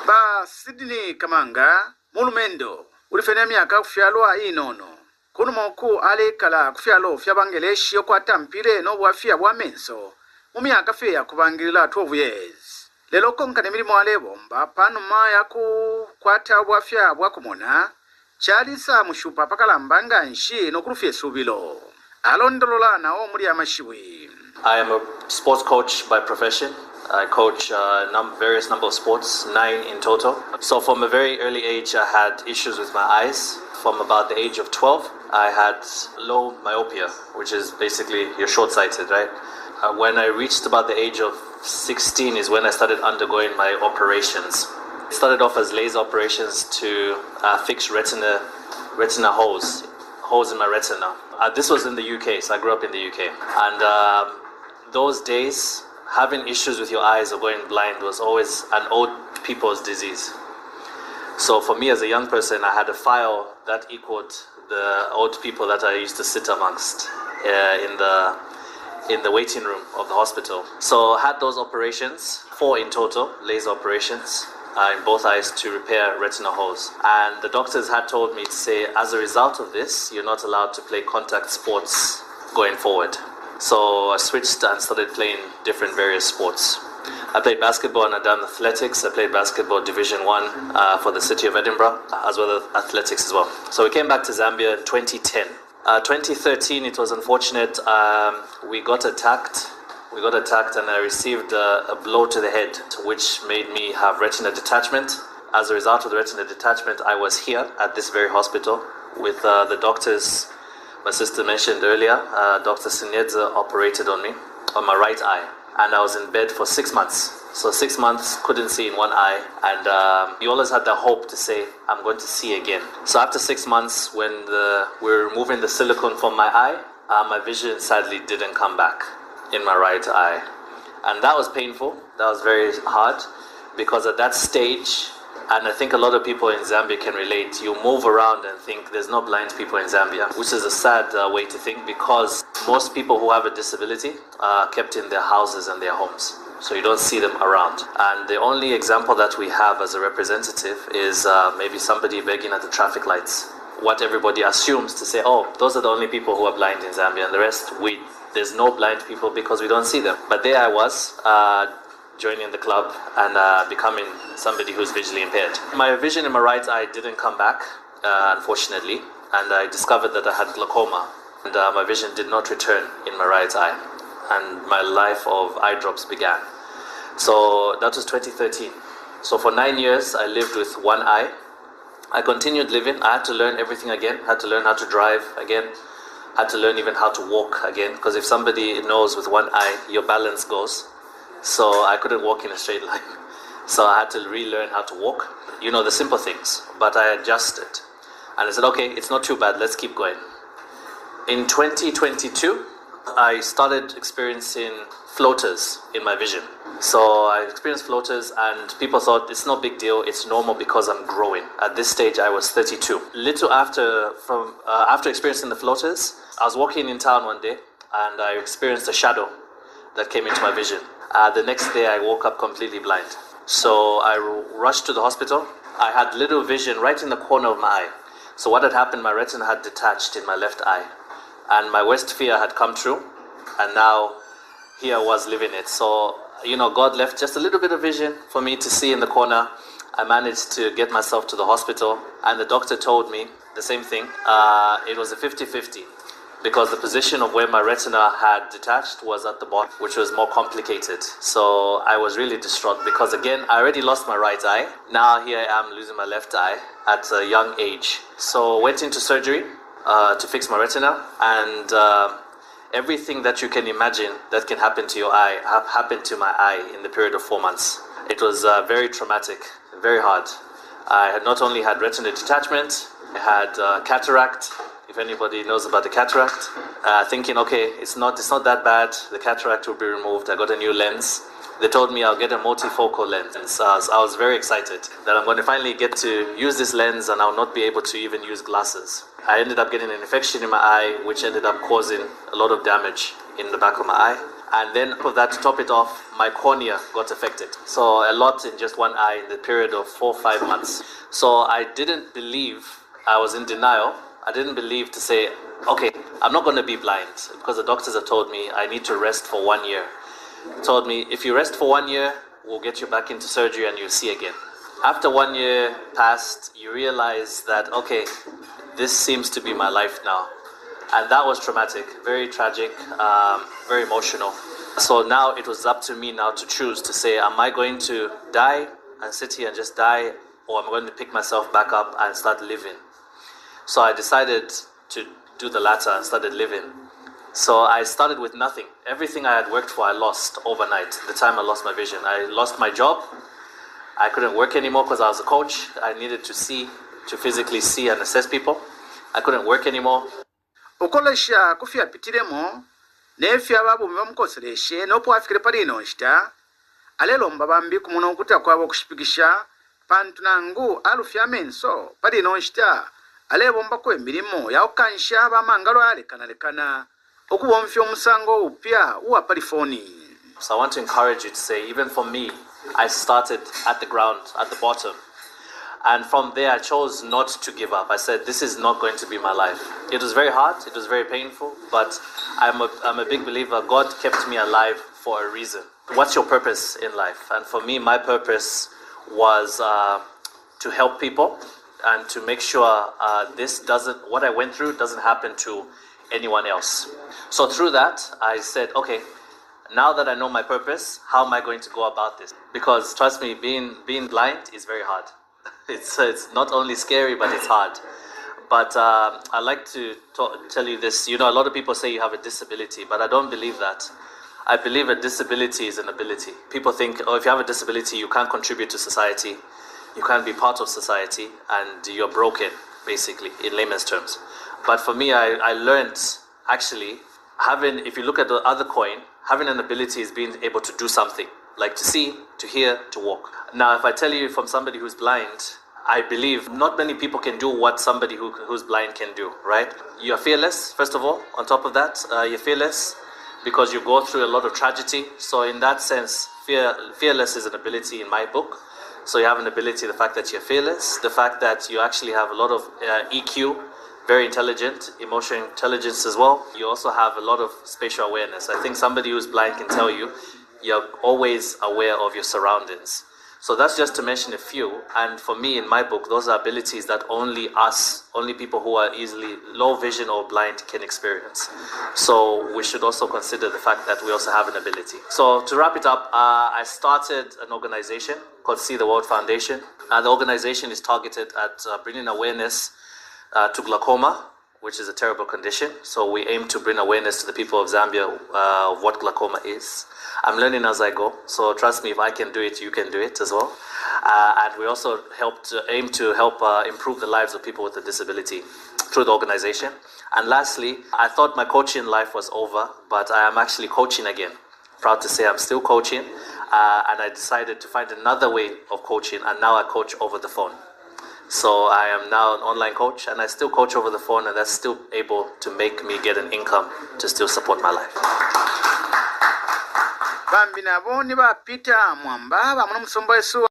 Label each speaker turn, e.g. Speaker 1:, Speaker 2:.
Speaker 1: ba Sydney Kamanga mulumendo ulifanya myaka kufyalwa inono kuno moku alekala kufyalo fyabangeleshi okwata mpire n'obwafya bwa menso mu myaka fe yakubangirira 12 years lelo konkane milimo alebomba panuma yakukwata obwafya bwakumona chalisa mushupa pakalambanga nshi nokulufya esubilo alondolola nawo muri amashibwi.
Speaker 2: I am a sports coach by profession. I coach various number of sports, 9 in total. So from a very early age, I had issues with my eyes. From about the age of 12, I had low myopia, which is basically you're short-sighted, right? When I reached about the age of 16 is when I started undergoing my operations. It started off as laser operations to fix retina holes in my retina. This was in the UK, so I grew up in the UK. And those days, having issues with your eyes or going blind was always an old people's disease. So for me as a young person, I had a file that equaled the old people that I used to sit amongst in the waiting room of the hospital. So I had those operations, 4 in total, laser operations, in both eyes to repair retinal holes. And the doctors had told me to say, as a result of this, you're not allowed to play contact sports going forward. So I switched and started playing different various sports. I played basketball and I'd done athletics. I played basketball Division 1 for the city of Edinburgh, as well as athletics as well. So we came back to Zambia in 2010. 2013, it was unfortunate. We got attacked and I received a blow to the head, which made me have retina detachment. As a result of the retina detachment, I was here at this very hospital with the doctors. My sister mentioned earlier, Dr. Sinedza operated on me, on my right eye, and I was in bed for 6 months. So 6 months, couldn't see in one eye, and you always had the hope to say, I'm going to see again. So after 6 months, when we were removing the silicone from my eye, my vision sadly didn't come back in my right eye. And that was painful, that was very hard, because at that stage, and I think a lot of people in Zambia can relate, you move around and think there's no blind people in Zambia, which is a sad way to think, because most people who have a disability are kept in their houses and their homes. So you don't see them around. And the only example that we have as a representative is maybe somebody begging at the traffic lights. What everybody assumes to say, oh, those are the only people who are blind in Zambia, and the rest, there's no blind people because we don't see them. But there I was, joining the club and becoming somebody who's visually impaired. My vision in my right eye didn't come back, unfortunately, and I discovered that I had glaucoma, and my vision did not return in my right eye, and my life of eye drops began. So that was 2013. So for 9 years, I lived with one eye. I continued living. I had to learn everything again, had to learn how to drive again, had to learn even how to walk again, because if somebody knows with one eye, your balance goes. So I couldn't walk in a straight line. So I had to relearn how to walk. You know, the simple things. But I adjusted. And I said, okay, it's not too bad, let's keep going. In 2022, I started experiencing floaters in my vision. So I experienced floaters and people thought it's no big deal, it's normal because I'm growing. At this stage, I was 32. Little after experiencing the floaters, I was walking in town one day and I experienced a shadow that came into my vision. The next day I woke up completely blind. So I rushed to the hospital. I had little vision right in the corner of my eye. So what had happened, my retina had detached in my left eye. And my worst fear had come true. And now here I was living it. So, you know, God left just a little bit of vision for me to see in the corner. I managed to get myself to the hospital. And the doctor told me the same thing. It was a 50-50. Because the position of where my retina had detached was at the bottom, which was more complicated. So I was really distraught because, again, I already lost my right eye. Now here I am losing my left eye at a young age. So went into surgery to fix my retina, and everything that you can imagine that can happen to your eye happened to my eye in the period of 4 months. It was very traumatic, very hard. I had not only had retina detachment, I had cataract. If anybody knows about the cataract, thinking, okay, it's not that bad, the cataract will be removed. I got a new lens. They told me I'll get a multifocal lens. And so I was very excited that I'm going to finally get to use this lens and I'll not be able to even use glasses. I ended up getting an infection in my eye, which ended up causing a lot of damage in the back of my eye. And then for that, to top it off, my cornea got affected. So a lot in just one eye in the period of 4 or 5 months. So I didn't believe, I was in denial. I didn't believe to say, okay, I'm not going to be blind, because the doctors have told me I need to rest for 1 year. Told me, if you rest for 1 year, we'll get you back into surgery and you'll see again. After 1 year passed, you realize that, okay, this seems to be my life now. And that was traumatic, very tragic, very emotional. So now it was up to me now to choose to say, am I going to die and sit here and just die, or am I going to pick myself back up and start living? So I decided to do the latter and started living. So I started with nothing. Everything I had worked for, I lost overnight, the time I lost my vision. I lost my job. I couldn't work anymore because I was a coach. I needed to physically see and assess people. I couldn't work anymore.
Speaker 1: Ukolesha kufia pitiremo, nefia babu mbamukoseleshe, nopo afikire pali inonshita, alelo mbabambi kumuno ukuta kwa wakushipikisha, pantunangu alufia menso, pali inonshita, alebo mbako emilimo, ya ukansha ba mangalo alekanalekana, okuwomfio musango upia uwa palifoni.
Speaker 2: So I want to encourage you to say, even for me, I started at the ground, at the bottom. And from there, I chose not to give up. I said, this is not going to be my life. It was very hard. It was very painful. But I'm a big believer. God kept me alive for a reason. What's your purpose in life? And for me, my purpose was to help people and to make sure what I went through doesn't happen to anyone else. So through that, I said, okay, now that I know my purpose, how am I going to go about this? Because trust me, being blind is very hard. It's not only scary, but it's hard. But I like to tell you this. You know, a lot of people say you have a disability, but I don't believe that. I believe a disability is an ability. People think, oh, if you have a disability, you can't contribute to society, you can't be part of society, and you're broken, basically, in layman's terms. But for me, I learned, actually, if you look at the other coin, having an ability is being able to do something, like to see, to hear, to walk. Now, if I tell you from somebody who's blind, I believe not many people can do what somebody who's blind can do, right? You're fearless, first of all. On top of that, you're fearless because you go through a lot of tragedy. So in that sense, fearless is an ability in my book. So you have an ability, the fact that you're fearless, the fact that you actually have a lot of EQ, very intelligent, emotional intelligence as well. You also have a lot of spatial awareness. I think somebody who's blind can tell you, you're always aware of your surroundings. So that's just to mention a few. And for me, in my book, those are abilities that only people who are easily low vision or blind can experience. So we should also consider the fact that we also have an ability. So to wrap it up, I started an organization called See the World Foundation. The organization is targeted at bringing awareness to glaucoma, which is a terrible condition. So we aim to bring awareness to the people of Zambia of what glaucoma is. I'm learning as I go, so trust me, if I can do it, you can do it as well. And we also aim to help improve the lives of people with a disability through the organization. And lastly, I thought my coaching life was over, but I am actually coaching again. Proud to say I'm still coaching, and I decided to find another way of coaching, and now I coach over the phone. So I am now an online coach, and I still coach over the phone, and that's still able to make me get an income to still support my life.
Speaker 1: Bambi nabo ni bapita mwamba bamuno musombo Yesu